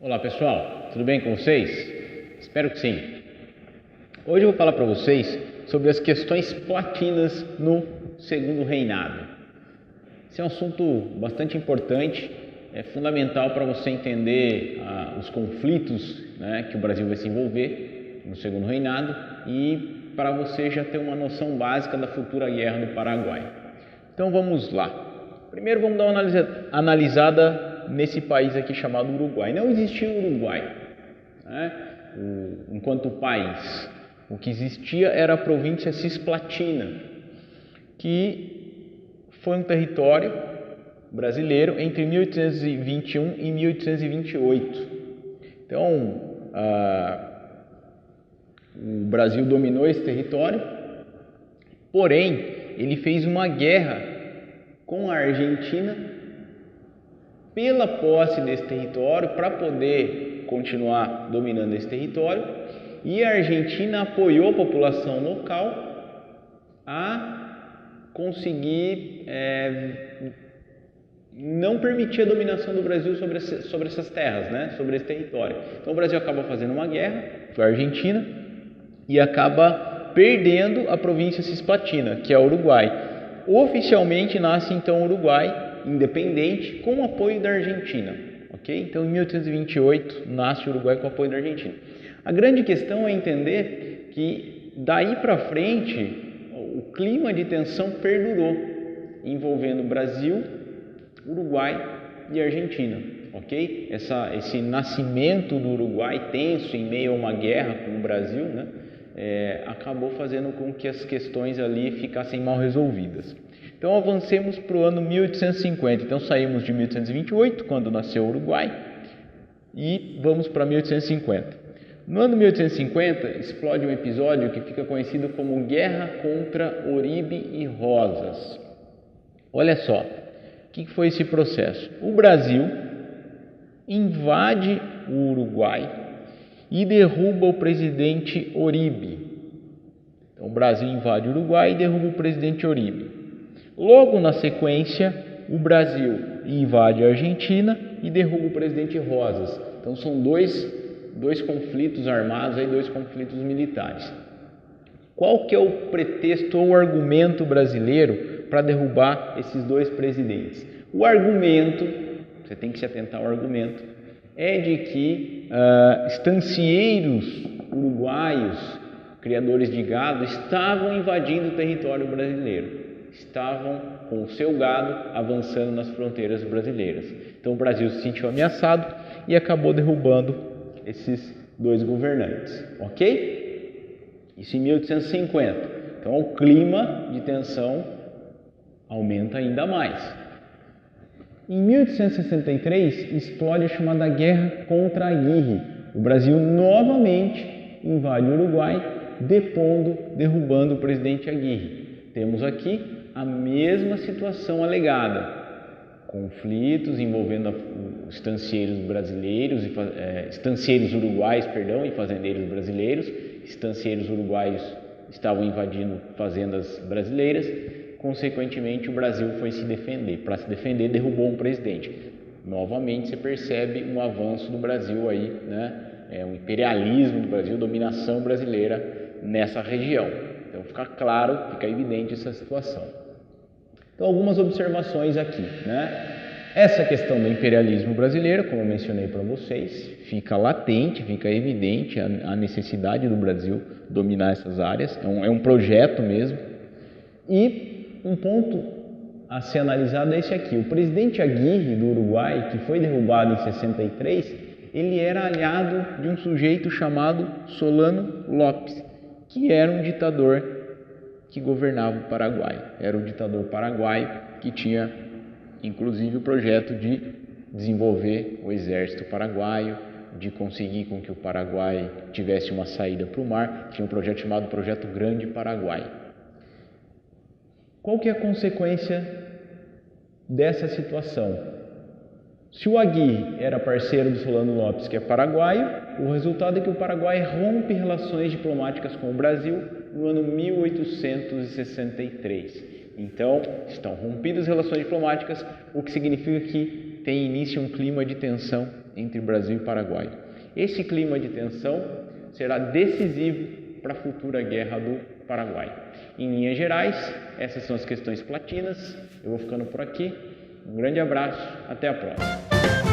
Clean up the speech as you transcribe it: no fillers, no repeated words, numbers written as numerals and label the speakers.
Speaker 1: Olá pessoal, tudo bem com vocês? Espero que sim. Hoje eu vou falar para vocês sobre as questões platinas no Segundo Reinado. Esse é um assunto bastante importante, é fundamental para você entender os conflitos, que o Brasil vai se envolver no Segundo Reinado e para você já ter uma noção básica da futura guerra do Paraguai. Então vamos lá. Primeiro vamos dar uma analisada nesse país aqui chamado Uruguai. Não existia o Uruguai, enquanto país. O que existia era a província Cisplatina, que foi um território brasileiro entre 1821 e 1828. Então, o Brasil dominou esse território, porém, ele fez uma guerra com a Argentina pela posse desse território, para poder continuar dominando esse território, e a Argentina apoiou a população local a conseguir não permitir a dominação do Brasil sobre essas terras, sobre esse território. Então o Brasil acaba fazendo uma guerra com a Argentina e acaba perdendo a província Cisplatina, que é o Uruguai. Oficialmente nasce então o Uruguai independente com o apoio da Argentina, ok? Então em 1828 nasce o Uruguai com o apoio da Argentina. A grande questão é entender que daí para frente o clima de tensão perdurou envolvendo Brasil, Uruguai e Argentina, ok? Esse nascimento do Uruguai tenso em meio a uma guerra com o Brasil, acabou fazendo com que as questões ali ficassem mal resolvidas. Então avancemos para o ano 1850. Então saímos de 1828, quando nasceu o Uruguai, e vamos para 1850. No ano 1850 explode um episódio que fica conhecido como Guerra contra Oribe e Rosas. Olha só, o que foi esse processo? O Brasil invade o Uruguai e derruba o presidente Oribe. Então o Brasil invade o Uruguai e derruba o presidente Oribe. Logo na sequência, o Brasil invade a Argentina e derruba o presidente Rosas. Então são dois conflitos armados, dois conflitos militares. Qual que é o pretexto ou argumento brasileiro para derrubar esses dois presidentes? O argumento, você tem que se atentar ao argumento, é de que estancieiros uruguaios, criadores de gado, estavam invadindo o território brasileiro. Estavam com o seu gado avançando nas fronteiras brasileiras. Então o Brasil se sentiu ameaçado e acabou derrubando esses dois governantes, ok? Isso em 1850. Então o clima de tensão aumenta ainda mais. Em 1863 explode a chamada Guerra contra Aguirre. O Brasil novamente invade o Uruguai, derrubando o presidente Aguirre. Temos aqui a mesma situação alegada, conflitos envolvendo estancieiros brasileiros, estancieiros uruguaios, e fazendeiros brasileiros. Estancieiros uruguaios estavam invadindo fazendas brasileiras, consequentemente o Brasil foi se defender. Para se defender, derrubou um presidente. Novamente você percebe um avanço do Brasil aí, um imperialismo do Brasil, dominação brasileira nessa região. Então fica evidente essa situação. Então algumas observações aqui, Essa questão do imperialismo brasileiro, como eu mencionei para vocês, fica latente, fica evidente a necessidade do Brasil dominar essas áreas, é um projeto mesmo. E um ponto a ser analisado é esse aqui: o presidente Aguirre do Uruguai, que foi derrubado em 63, ele era aliado de um sujeito chamado Solano Lopes, que era um ditador que governava o Paraguai. Era o ditador paraguaio que tinha, inclusive, o projeto de desenvolver o exército paraguaio, de conseguir com que o Paraguai tivesse uma saída para o mar. Tinha um projeto chamado Projeto Grande Paraguai. Qual que é a consequência dessa situação? Se o Aguirre era parceiro do Solano Lopes, que é paraguaio, o resultado é que o Paraguai rompe relações diplomáticas com o Brasil no ano 1863. Então, estão rompidas as relações diplomáticas, o que significa que tem início um clima de tensão entre Brasil e Paraguai. Esse clima de tensão será decisivo para a futura guerra do Paraguai. Em linhas gerais, essas são as questões platinas. Eu vou ficando por aqui. Um grande abraço, até a próxima.